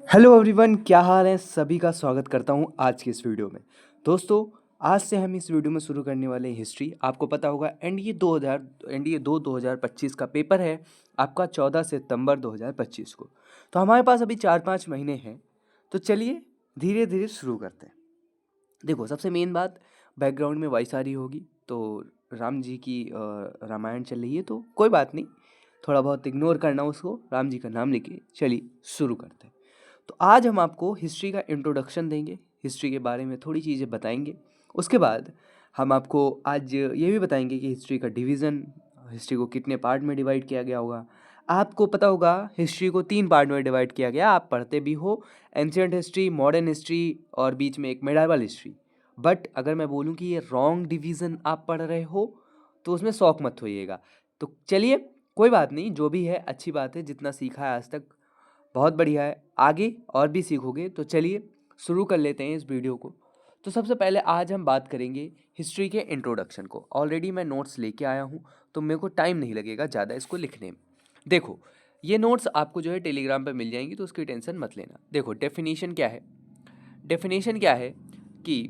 Hello everyone, क्या हाल है। सभी का स्वागत करता हूं आज की इस वीडियो में। दोस्तों, आज से हम इस वीडियो में शुरू करने वाले हैं हिस्ट्री। आपको पता होगा एनडीए 2025 का पेपर है आपका 14 सितंबर 2025 को। तो हमारे पास अभी 4-5 महीने हैं, तो चलिए धीरे धीरे शुरू करते हैं। देखो, सबसे मेन बात, बैकग्राउंड में वॉइस आ रही होगी तो राम जी की रामायण चल रही है, तो कोई बात नहीं, थोड़ा बहुत इग्नोर करना उसको। राम जी का नाम लेके चलिए शुरू करते हैं। तो आज हम आपको हिस्ट्री का इंट्रोडक्शन देंगे, हिस्ट्री के बारे में थोड़ी चीज़ें बताएंगे। उसके बाद हम आपको आज ये भी बताएंगे कि हिस्ट्री का डिवीज़न, हिस्ट्री को कितने पार्ट में डिवाइड किया गया होगा। आपको पता होगा हिस्ट्री को 3 पार्ट में डिवाइड किया गया, आप पढ़ते भी हो, एंशियंट हिस्ट्री, मॉडर्न हिस्ट्री और बीच में एक मेडाइवल हिस्ट्री। बट अगर मैं बोलूँ कि ये रॉन्ग डिवीज़न आप पढ़ रहे हो तो उसमें शौक मत होइएगा। तो चलिए, कोई बात नहीं, जो भी है अच्छी बात है, जितना सीखा है आज तक बहुत बढ़िया है, आगे और भी सीखोगे। तो चलिए शुरू कर लेते हैं इस वीडियो को। तो सबसे पहले आज हम बात करेंगे हिस्ट्री के इंट्रोडक्शन को। ऑलरेडी मैं नोट्स लेके आया हूँ, तो मेरे को टाइम नहीं लगेगा ज़्यादा इसको लिखने में। देखो, ये नोट्स आपको जो है टेलीग्राम पे मिल जाएंगी, तो उसकी टेंशन मत लेना। देखो, डेफिनेशन क्या है। डेफिनेशन क्या है कि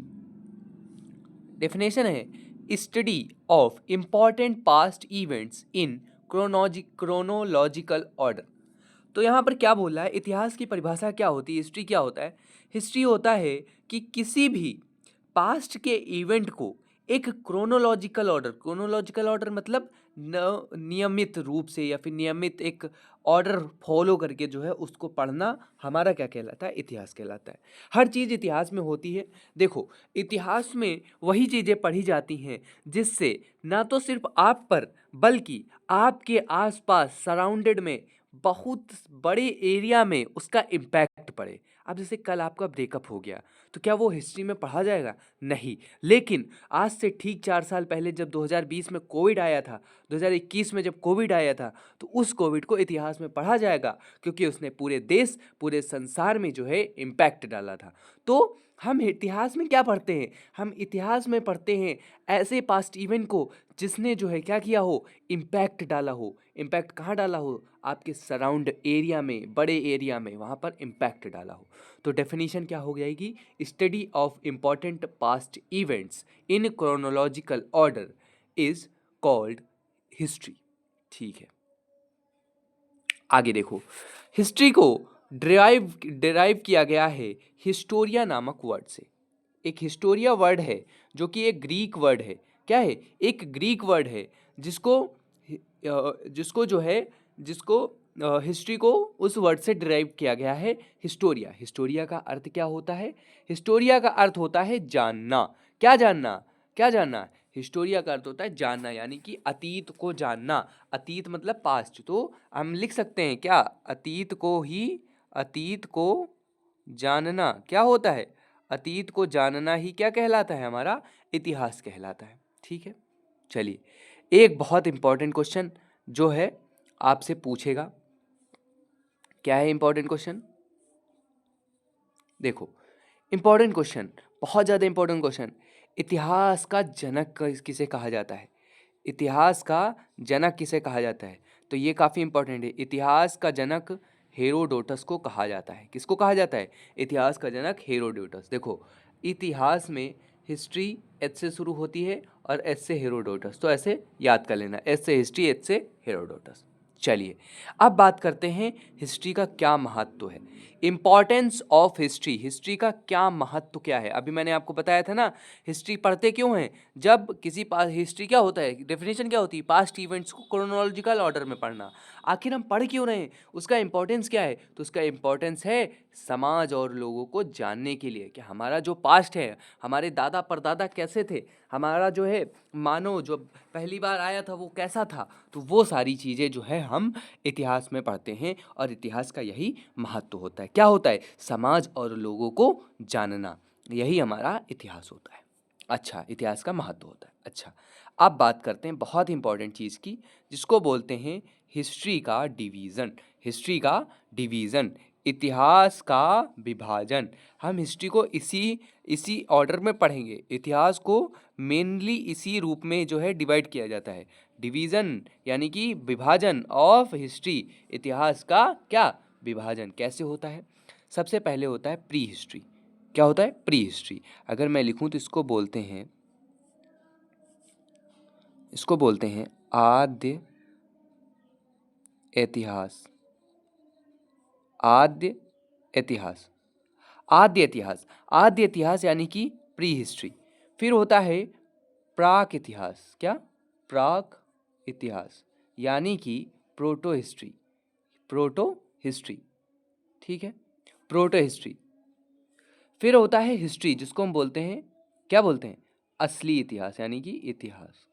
डेफिनेशन है study of important past events in chronological order. तो यहाँ पर क्या बोल रहा है, इतिहास की परिभाषा क्या होती है, हिस्ट्री क्या होता है। हिस्ट्री होता है कि किसी भी पास्ट के इवेंट को एक क्रोनोलॉजिकल ऑर्डर मतलब नियमित रूप से या फिर नियमित एक ऑर्डर फॉलो करके जो है उसको पढ़ना हमारा क्या कहलाता है, इतिहास कहलाता है। हर चीज़ इतिहास में होती है। देखो, इतिहास में वही चीज़ें पढ़ी जाती हैं जिससे ना तो सिर्फ आप पर बल्कि आपके आसपास सराउंडेड में बहुत बड़े एरिया में उसका इम्पैक्ट पड़े। अब जैसे कल आपका ब्रेकअप हो गया, तो क्या वो हिस्ट्री में पढ़ा जाएगा? नहीं। लेकिन आज से ठीक 4 साल पहले जब 2020 में कोविड आया था, 2021 में जब कोविड आया था, तो उस कोविड को इतिहास में पढ़ा जाएगा, क्योंकि उसने पूरे देश, पूरे संसार में जो है इम्पैक्ट डाला था। तो हम इतिहास में क्या पढ़ते हैं? हम इतिहास में पढ़ते हैं ऐसे पास्ट इवेंट को जिसने जो है क्या किया हो, इम्पैक्ट डाला हो। इम्पैक्ट कहाँ डाला हो? आपके सराउंड एरिया में, बड़े एरिया में, वहाँ पर इम्पैक्ट डाला हो। तो डेफिनेशन क्या हो जाएगी? Study of important past events in chronological order is called history. ठीक है, आगे देखो। हिस्ट्री को डिराइव किया गया है हिस्टोरिया नामक वर्ड से। एक हिस्टोरिया वर्ड है जो कि एक ग्रीक वर्ड है। क्या है? एक ग्रीक वर्ड है जिसको जिसको जो है जिसको हिस्ट्री को उस वर्ड से डिराइव किया गया है, हिस्टोरिया। हिस्टोरिया का अर्थ क्या होता है? हिस्टोरिया का अर्थ होता है जानना। क्या जानना? क्या जानना? हिस्टोरिया का अर्थ होता है जानना, यानी कि अतीत को जानना। अतीत मतलब पास्ट, तो हम लिख सकते हैं क्या? अतीत को जानना क्या होता है? अतीत को जानना ही क्या कहलाता है? हमारा इतिहास कहलाता है। ठीक है, चलिए, एक बहुत इंपॉर्टेंट क्वेश्चन जो है आपसे पूछेगा। क्या है इंपॉर्टेंट क्वेश्चन? देखो, इंपॉर्टेंट क्वेश्चन, बहुत ज़्यादा इंपॉर्टेंट क्वेश्चन। इतिहास का जनक किसे कहा जाता है? इतिहास का जनक किसे कहा जाता है? तो ये काफ़ी इंपॉर्टेंट है। इतिहास का जनक हेरोडोटस को कहा जाता है। किसको कहा जाता है? इतिहास का जनक हेरोडोटस। देखो, इतिहास में हिस्ट्री एच से शुरू होती है और एच से हेरोडोटस, तो ऐसे याद कर लेना, एच से हिस्ट्री, एच से हेरोडोटस। चलिए, अब बात करते हैं हिस्ट्री का क्या महत्व है। इम्पॉर्टेंस ऑफ हिस्ट्री, हिस्ट्री का क्या महत्व क्या है? अभी मैंने आपको बताया था ना, हिस्ट्री पढ़ते क्यों हैं? जब किसी पास, हिस्ट्री क्या होता है, डेफिनेशन क्या होती है? पास्ट इवेंट्स को क्रोनोलॉजिकल ऑर्डर में पढ़ना। आखिर हम पढ़ क्यों रहे हैं? उसका इंपॉर्टेंस क्या है? तो उसका इंपॉर्टेंस है समाज और लोगों को जानने के लिए कि हमारा जो पास्ट है, हमारे दादा परदादा कैसे थे, हमारा जो है मानव जो पहली बार आया था वो कैसा था। तो वो सारी चीज़ें जो है हम इतिहास में पढ़ते हैं, और इतिहास का यही महत्व होता है। क्या होता है? समाज और लोगों को जानना, यही हमारा इतिहास होता है। अच्छा, इतिहास का महत्व होता है। अच्छा, अब बात करते हैं बहुत इंपॉर्टेंट चीज़ की, जिसको बोलते हैं हिस्ट्री का डिवीज़न। हिस्ट्री का डिवीज़न, इतिहास का विभाजन। हम हिस्ट्री को इसी ऑर्डर में पढ़ेंगे। इतिहास को मेनली इसी रूप में जो है डिवाइड किया जाता है। डिवीज़न यानी कि विभाजन ऑफ हिस्ट्री, इतिहास का क्या? विभाजन। कैसे होता है? सबसे पहले होता है प्री हिस्ट्री। क्या होता है? Pre history. अगर मैं लिखूं तो इसको बोलते हैं आद्य इतिहास। आद्य इतिहास, आद्य इतिहास, आद्य इतिहास यानी कि प्री हिस्ट्री। फिर होता है प्राक इतिहास। क्या? प्राक इतिहास यानी कि प्रोटो हिस्ट्री। प्रोटो हिस्ट्री, ठीक है, प्रोटो हिस्ट्री। फिर होता है हिस्ट्री, जिसको हम बोलते हैं, क्या बोलते हैं? असली इतिहास यानी कि इतिहास।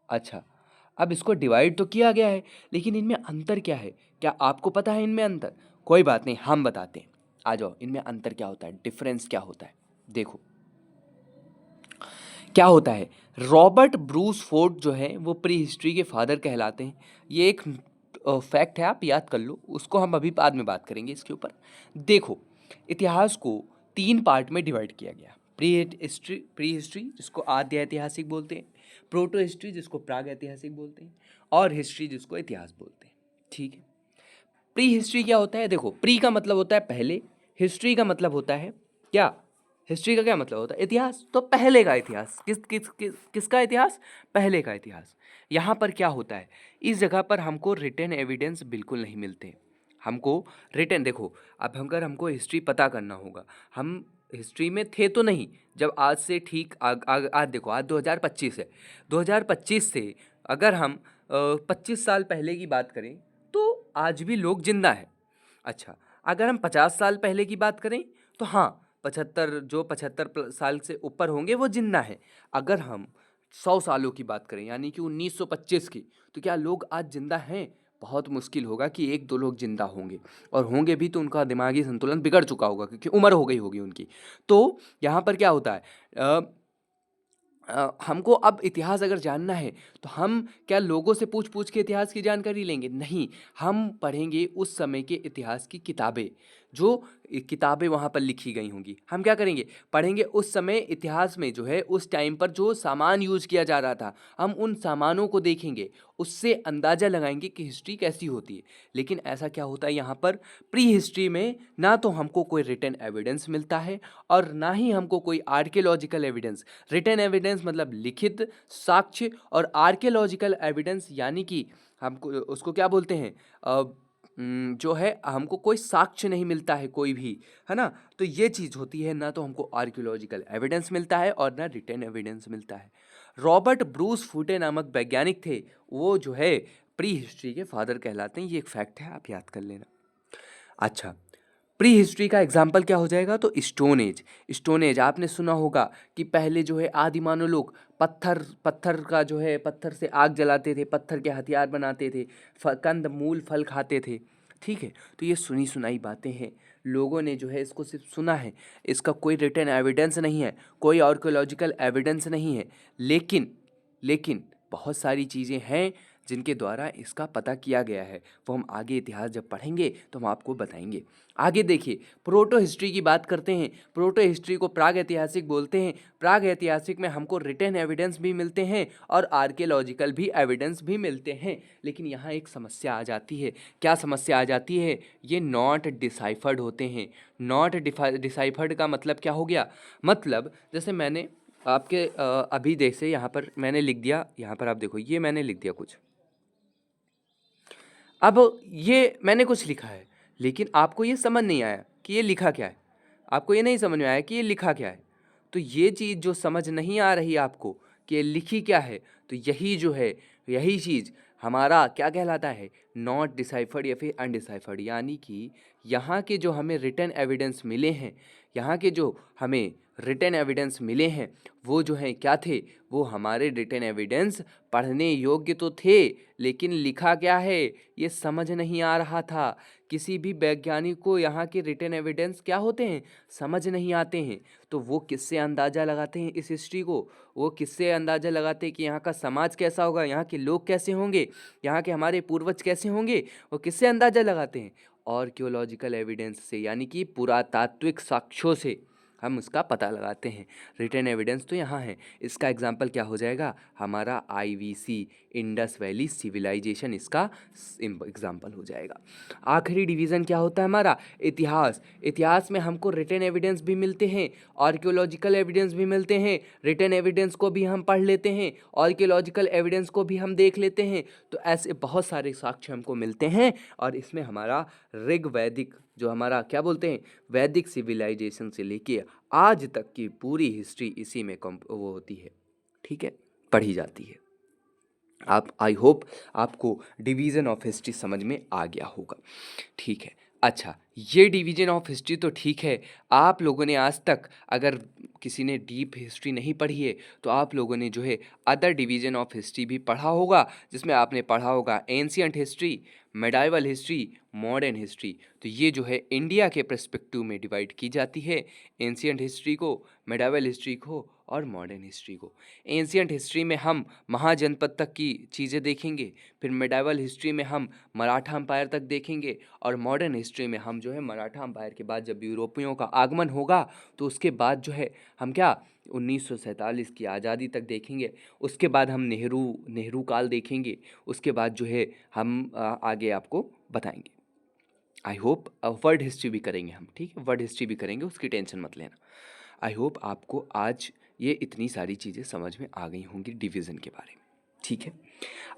अच्छा, अब इसको डिवाइड तो किया गया है, लेकिन इनमें अंतर क्या है? क्या आपको पता है इनमें अंतर? कोई बात नहीं, हम बताते हैं। आ जाओ, इनमें अंतर क्या होता है, डिफरेंस क्या होता है। देखो क्या होता है। रॉबर्ट ब्रूस फोर्ड जो है वो प्री हिस्ट्री के फादर कहलाते हैं। ये एक फैक्ट है, आप याद कर लो, उसको हम अभी बाद में बात करेंगे इसके ऊपर। देखो, इतिहास को 3 पार्ट में डिवाइड किया गया। प्री हिस्ट्री जिसको आद्य ऐतिहासिक बोलते हैं, प्रोटो हिस्ट्री जिसको प्राग ऐतिहासिक बोलते हैं, और हिस्ट्री जिसको इतिहास बोलते हैं। ठीक है, प्री हिस्ट्री क्या होता है? देखो, प्री का मतलब होता है पहले, हिस्ट्री का मतलब होता है क्या? हिस्ट्री का क्या मतलब होता है? इतिहास। तो पहले का इतिहास, किसका इतिहास? पहले का इतिहास। यहाँ पर क्या होता है, इस जगह पर हमको रिटन एविडेंस बिल्कुल नहीं मिलते। हमको रिटन, देखो, अब अगर हमको हिस्ट्री पता करना होगा, हम हिस्ट्री में थे तो नहीं, जब आज से ठीक आज देखो, आज 2025 है। 2025 से अगर हम 25 साल पहले की बात करें तो आज भी लोग जिंदा हैं। अच्छा, अगर हम 50 साल पहले की बात करें तो हाँ, 75 साल से ऊपर होंगे वो जिंदा हैं। अगर हम 100 सालों की बात करें यानी कि 1925 की, तो क्या लोग आज जिंदा हैं? बहुत मुश्किल होगा कि 1-2 लोग जिंदा होंगे, और होंगे भी तो उनका दिमागी संतुलन बिगड़ चुका होगा, क्योंकि उम्र हो गई होगी उनकी। तो यहाँ पर क्या होता है, हमको अब इतिहास अगर जानना है तो हम क्या लोगों से पूछ पूछ के इतिहास की जानकारी लेंगे? नहीं, हम पढ़ेंगे उस समय के इतिहास की किताबें, जो किताबें वहाँ पर लिखी गई होंगी। हम क्या करेंगे? पढ़ेंगे उस समय इतिहास में जो है, उस टाइम पर जो सामान यूज किया जा रहा था, हम उन सामानों को देखेंगे, उससे अंदाज़ा लगाएंगे कि हिस्ट्री कैसी होती है। लेकिन ऐसा क्या होता है यहाँ पर, प्री हिस्ट्री में ना तो हमको कोई रिटन एविडेंस मिलता है, और ना ही हमको कोई आर्कियोलॉजिकल एविडेंस। रिटन एविडेंस मतलब लिखित साक्ष्य, और आर्कियोलॉजिकल एविडेंस यानी कि हमको उसको क्या बोलते हैं, जो है हमको कोई साक्ष्य नहीं मिलता है कोई भी, है ना। तो ये चीज़ होती है, ना तो हमको आर्कियोलॉजिकल एविडेंस मिलता है और ना रिटन एविडेंस मिलता है। रॉबर्ट ब्रूस फूटे नामक वैज्ञानिक थे, वो जो है प्री हिस्ट्री के फादर कहलाते हैं। ये एक फैक्ट है, आप याद कर लेना। अच्छा, प्री हिस्ट्री का एग्जाम्पल क्या हो जाएगा? तो स्टोन एज। स्टोन एज आपने सुना होगा कि पहले जो है आदि मानव लोग पत्थर का जो है, पत्थर से आग जलाते थे, पत्थर के हथियार बनाते थे, कंद मूल फल खाते थे। ठीक है, तो ये सुनी सुनाई बातें हैं, लोगों ने जो है इसको सिर्फ सुना है, इसका कोई रिटन एविडेंस नहीं है, कोई आर्कियोलॉजिकल एविडेंस नहीं है। लेकिन बहुत सारी चीज़ें हैं जिनके द्वारा इसका पता किया गया है, वो हम आगे इतिहास जब पढ़ेंगे तो हम आपको बताएंगे। आगे देखिए, प्रोटो हिस्ट्री की बात करते हैं। प्रोटो हिस्ट्री को प्राग ऐतिहासिक बोलते हैं। प्राग ऐतिहासिक में हमको रिटन एविडेंस भी मिलते हैं और आर्कियोलॉजिकल भी एविडेंस भी मिलते हैं। लेकिन यहाँ एक समस्या आ जाती है। क्या समस्या आ जाती है? ये नॉट डिसाइफर्ड होते हैं। नॉट डिसाइफर्ड का मतलब क्या हो गया? मतलब जैसे मैंने आपके अभी जैसे यहाँ पर मैंने लिख दिया, यहाँ पर आप देखो, ये मैंने लिख दिया कुछ। अब ये मैंने कुछ लिखा है, लेकिन आपको ये समझ नहीं आया कि ये लिखा क्या है। आपको ये नहीं समझ में आया कि ये लिखा क्या है। तो ये चीज़ जो समझ नहीं आ रही आपको कि ये लिखी क्या है, तो यही जो है, यही चीज़ हमारा क्या कहलाता है? नॉट डिसाइफर्ड या फिर अनडिसाइफर्ड। यानी कि यहाँ के जो हमें रिटन एविडेंस मिले हैं, यहाँ के जो हमें रिटन एविडेंस मिले हैं, वो जो हैं क्या थे? वो हमारे रिटन एविडेंस पढ़ने योग्य तो थे, लेकिन लिखा क्या है ये समझ नहीं आ रहा था। किसी भी वैज्ञानिक को यहाँ के रिटन एविडेंस क्या होते हैं, समझ नहीं आते हैं। तो वो किससे अंदाज़ा लगाते हैं इस हिस्ट्री को? वो किससे अंदाज़ा लगाते हैं कि यहाँ का समाज कैसा होगा, यहाँ के लोग कैसे होंगे, यहाँ के हमारे पूर्वज कैसे होंगे? वो किससे अंदाज़ा लगाते हैं? आर्कियोलॉजिकल एविडेंस से, यानी कि पुरातात्विक साक्ष्यों से हम उसका पता लगाते हैं। रिटन एविडेंस तो यहाँ है। इसका एग्जाम्पल क्या हो जाएगा? हमारा IVC, इंडस वैली सिविलाइजेशन इसका एग्जाम्पल हो जाएगा। आखिरी डिवीज़न क्या होता है हमारा, इतिहास। इतिहास में हमको रिटन एविडेंस भी मिलते हैं, आर्कियोलॉजिकल एविडेंस भी मिलते हैं। रिटन एविडेंस को भी हम पढ़ लेते हैं, आर्कियोलॉजिकल एविडेंस को भी हम देख लेते हैं। तो ऐसे बहुत सारे साक्ष्य हमको मिलते हैं और इसमें हमारा ऋग वैदिक जो हमारा क्या बोलते हैं वैदिक सिविलाइजेशन से लेके आज तक की पूरी हिस्ट्री इसी में वो होती है, ठीक है, पढ़ी जाती है। आप आई होप आपको डिवीज़न ऑफ हिस्ट्री समझ में आ गया होगा, ठीक है। अच्छा, ये डिवीज़न ऑफ हिस्ट्री तो ठीक है। आप लोगों ने आज तक अगर किसी ने डीप हिस्ट्री नहीं पढ़ी है तो आप लोगों ने जो है अदर डिवीज़न ऑफ हिस्ट्री भी पढ़ा होगा, जिसमें आपने पढ़ा होगा ancient history, medieval history, modern history. तो ये जो है इंडिया के पर्सपेक्टिव में डिवाइड की जाती है, एंशियंट हिस्ट्री को, मेडाइवल हिस्ट्री को और मॉडर्न हिस्ट्री को। एंशियंट हिस्ट्री में हम महाजनपद तक की चीज़ें देखेंगे, फिर मेडाइवल हिस्ट्री में हम मराठा अम्पायर तक देखेंगे और मॉडर्न हिस्ट्री में हम जो है मराठा अम्पायर के बाद जब यूरोपियों का आगमन होगा तो उसके बाद जो है हम क्या 1947 की आज़ादी तक देखेंगे। उसके बाद हम नेहरू काल देखेंगे। उसके बाद जो है हम आगे आपको बताएंगे। आई होप वर्ल्ड हिस्ट्री भी करेंगे हम, ठीक है, वर्ल्ड हिस्ट्री भी करेंगे, उसकी टेंशन मत लेना। आई होप आपको आज ये इतनी सारी चीज़ें समझ में आ गई होंगी डिवीज़न के बारे में, ठीक है।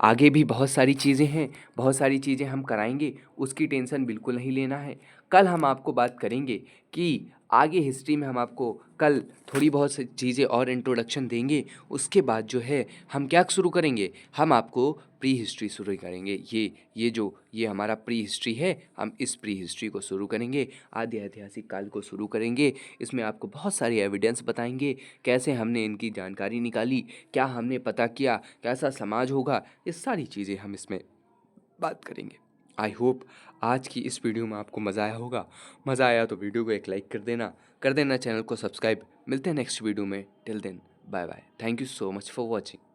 आगे भी बहुत सारी चीज़ें हैं, बहुत सारी चीज़ें हम कराएंगे, उसकी टेंशन बिल्कुल नहीं लेना है। कल हम आपको बात करेंगे कि आगे हिस्ट्री में हम आपको कल थोड़ी बहुत सी चीज़ें और इंट्रोडक्शन देंगे। उसके बाद जो है हम क्या शुरू करेंगे, हम आपको प्री हिस्ट्री शुरू करेंगे। ये हमारा प्री हिस्ट्री है, हम इस प्री हिस्ट्री को शुरू करेंगे, आदि ऐतिहासिक काल को शुरू करेंगे। इसमें आपको बहुत सारी एविडेंस बताएंगे, कैसे हमने इनकी जानकारी निकाली, क्या हमने पता किया, कैसा समाज होगा, ये सारी चीज़ें हम इसमें बात करेंगे। आई होप आज की इस वीडियो में आपको मज़ा आया होगा। मज़ा आया तो वीडियो को एक लाइक कर देना, चैनल को सब्सक्राइब। मिलते हैं नेक्स्ट वीडियो में। Till then bye bye. Thank you so much for watching.